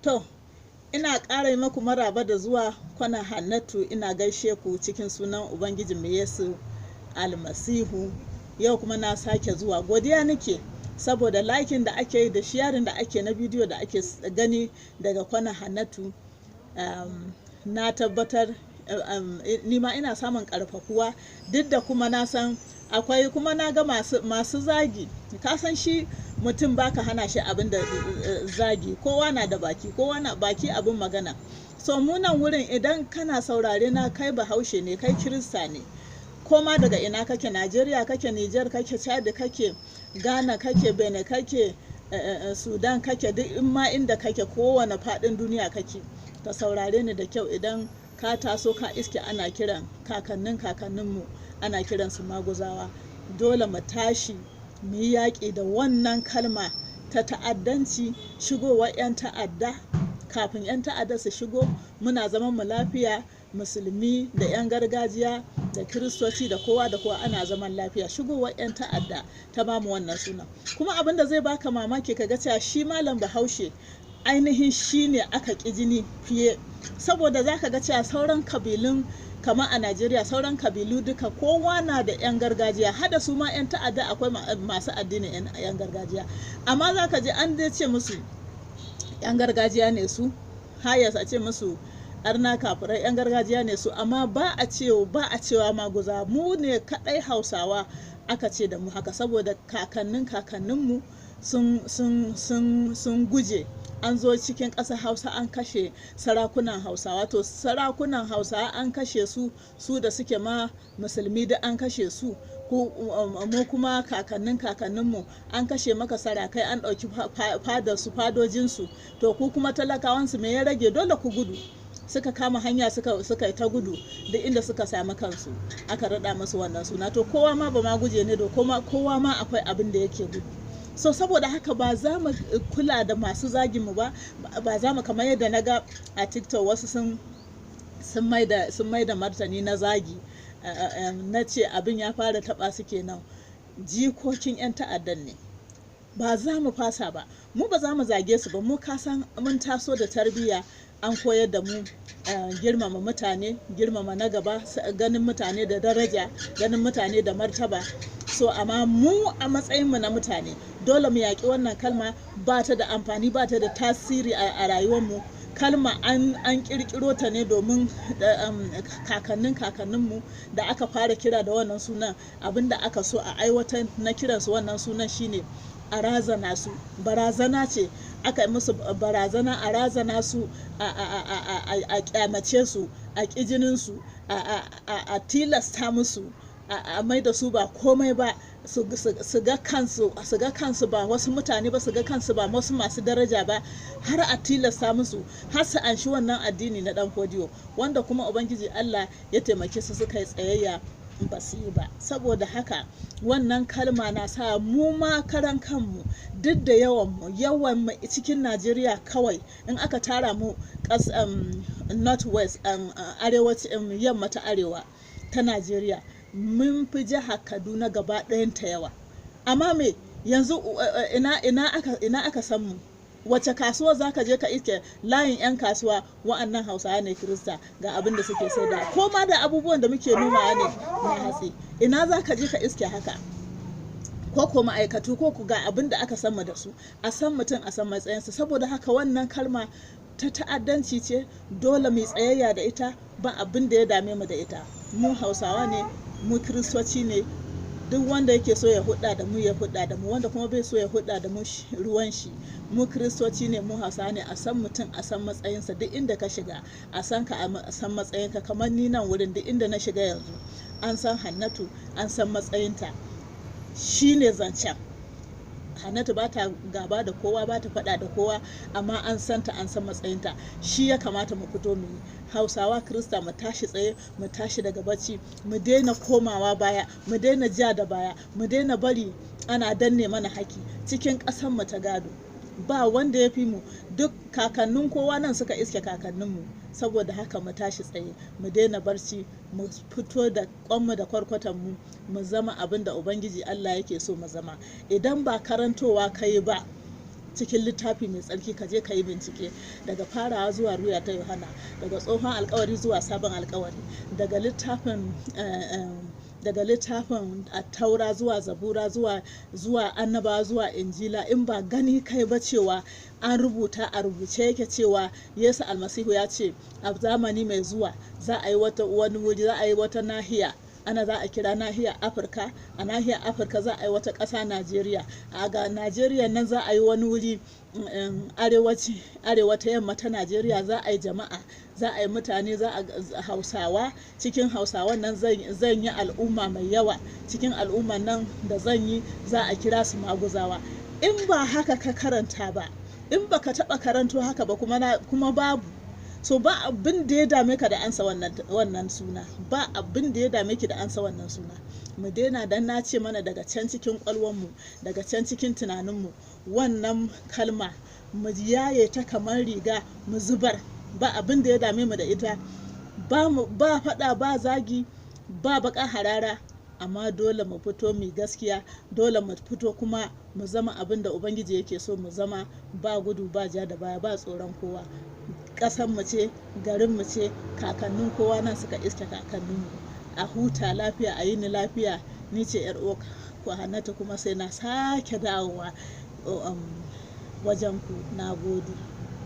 To, ina ƙara yi maku maraba da zuwa kwana Hannatu, ina gaishe ku cikin sunan Ubangijinmu Yesu Almasihu. Yau kuma na sake zuwa. Godiya nake saboda likin da ake yi da sharing da ake na bidiyo da ake gani daga kwana Hannatu. Na tabbatar nima ina samun ƙarfafuwa, duk da kuma na san akwai kuma na ga masu zagi. Ka san shi mutum baka hana shi abin da zagi, kowa na da baki, kowa na baki abin magana. So munan wurin idan kana saurare na, kai Bahaushe ne, kai Kirista ne, koma daga ina kake, Najeriya kake, Nijar kake, Chad kake, Ghana kake, Benin kake, Sudan kake, duk in ma inda kake, kowane faɗin duniya kake, ka saurare ni da kyau. Idan ka taso ka iske ana kiran kakanninmu ana kiransu maguzawa, dole mu tashi mu yi yaƙi da wannan kalma ta ta'addanci, shigowar 'yan ta'adda. Kafin 'yan ta'adda su shigo, muna zaman mu lafiya, musulmi da 'yan gargajiya da Kiristoci da kowa da kowa ana zaman lafiya. Shigowar 'yan ta'adda ta bamu wannan sunan. Kuma abin da zai baka mamaki ka ga cewa shi malam Bahaushe ainihin shi ne aka ƙi jini fiye, saboda za ka ga cewa sauran kabilun kamar a Najeriya, sauran kabilu duka kowa na da 'yan gargajiya, hada su ma 'yan ta'adda akwai masu addinin 'yan gargajiya, amma za ka ji an dai ce musu 'yan gargajiya ne su, hayas a ce musu arna kafirai 'yan gargajiya ne su, amma ba a cewa maguza. Mu ne kadai Hausawa aka ce da mu haka, saboda kakanninmu sun guje. An zo cikin ƙasar Hausa an kashe sarakunan Hausawa, to sarakunan Hausawa an kashe su da suke ma musulmi da an kashe su. Mu kuma kakanninmu an kashe maka sarakai, an ɗauki fadojinsu, to ku kuma talakawansu me ya rage? Dole ku gudu. Suka kama hanya suka yi ta gudu da inda suka sami kansu, aka raɗa musu wannan suna. To kowa ma ba ma guje ne, da kowa ma akwai abin da yake gudu. So saboda haka ba za mu kula da masu zaginmu ba za mu, kamar yadda na ga a TikTok wasu sun mai da martani na zagi, na ce abin ya fara taɓa su kenan. Jikokin 'yan ta'addan ne, ba za mu fasa ba, mu ba za mu zage su ba. Mu kasan mun taso da tarbiyya, an koyar da mu girmama mutane, girmama na gaba, ganin mutane da daraja, ganin mutane da martaba. So amma mu a matsayinmu na mutane dole mu yaƙi wannan kalma. Ba ta da amfani, ba ta da tasiri a rayuwarmu. Kalma an ƙirƙiro ta ne domin kakanninmu da aka fara kira da wannan sunan. Abinda aka so a aiwatar na kiransu wannan sunan shine a razana su. Barazana ce, aka yi musu barazana, a razana su, a kyamace su, a ƙi jininsu, a tilasta musu, a mai da su ba komai ba, su ga kansu ba wasu mutane ba, su ga kansu ba wasu masu daraja ba, har a tilasta musu, har su anshi wannan addini na dan fodiyo, wanda kuma Ubangiji Allah ya taimake su suka yi tsayayya ba su yi ba. Saboda haka wannan kalma na sa mu ma karan kanmu, duk da yawan cikin Najeriya kawai, in aka tara mu north west, arewacin yamma ta arewa ta Najeriya, mun fi jihar Kaduna gaba ɗayanta yawa. Amma me yanzu ina aka san mu? Wace kasuwa za ka je ka iske layin 'yan kasuwa wa'annan Hausawa ne Kirista, ga abin da suke saida, ko ma da abubuwan da muke nomawa ne na hatsi, ina za ka je ka iske haka? Ko ma'aikatu, ko ga abin da aka san mu da su, a san mutum, a san matsayinsa. Saboda haka wannan kalma ta ta'addanci ce, dole mu tsayayya da ita, ba abin da ya dame mu da ita. Mu Hausawa ne, mu Kiristoci ne, duk wanda yake so ya hudda da mu ya hudda da mu, wanda kuma bai so ya hudda da mu ruwan shi. Mu Kiristoci ne, mu Hausawa ne, a san mutum, a san matsayinsa. Duk inda ka shiga a san ka, a san matsayinka. Kamar ni nan wurin, duk inda na shiga yanzu an san Hannatu, an san matsayinta. Shi ne zancen. Hannatu ba ta gaba da kowa, ba ta faɗa da kowa, amma an santa, an san matsayinta. Shi ya kamata mu fito mu yi. Hausawa Kirista mu tashi tsaye, mu tashi daga bacci, mu daina komawa baya, mu daina ja da baya, mu daina bari ana danne mana haƙƙi cikin ƙasar mu ta gado. Ba wanda ya fi mu, duk kakannin kowa nan suka iske kakanninmu. Saboda haka mu tashi tsaye, mu daina barci, mu fito da kwanmu da kwarkwatanmu, mu zama abin da Ubangiji Allah yake so mu zama. Idan ba karantowa kai ba, cikin littafi mai tsarki ka je ka yi bincike, daga farawa zuwa ruya ta Yohana, daga tsohon alkawari zuwa sabon alkawari, daga littafin taura zuwa zabura zuwa annaba zuwa injila, in ba gani kai ba cewa an rubuta a rubuce yake cewa Yesu almasihu ya ce a zamani mai zuwa za a yi wani wuri, za a yi wata nahiya, ana za a kira nahiyar Afirka, a nahiyar Afirka za a yi wata ƙasa Najeriya, a ga Najeriya nan za a yi wani wuri arewa ta yamma ta Najeriya, za a yi jama'a, za a yi mutane, za a Hausawa, cikin Hausawan nan zan yi al'umma mai yawa, cikin al'umman nan da zan yi za a kira su maguzawa. In ba haka ka karanta ba, in baka taɓa karanto haka ba, kuma babu, so ba abin da ya dame ka da ansa wannan suna, ba abin da ya dame ki da ansa wannan suna. Mu daina, dan na ce mana daga can cikin kwalwanmu, daga can cikin tunaninmu, wannan kalma mu yaye ta kamar riga mu zubar, ba abin da ya dame mu da ita, ba faɗa, ba zagi, ba baka harara, amma dole mu fito mu gaskiya, dole mu fito kuma mu zama abin da Ubangiji yake so mu zama, ba gudu, ba ja da baya, ba tsoron kowa. Ƙasar mu ce, garin mu ce, kakannin kowa nan suka iske kakanninmu. A huta lafiya, a yi ni lafiya. Ni ce yar uwa ku Hannatu, kuma sai na sake dawowa wajen ku. Na gode.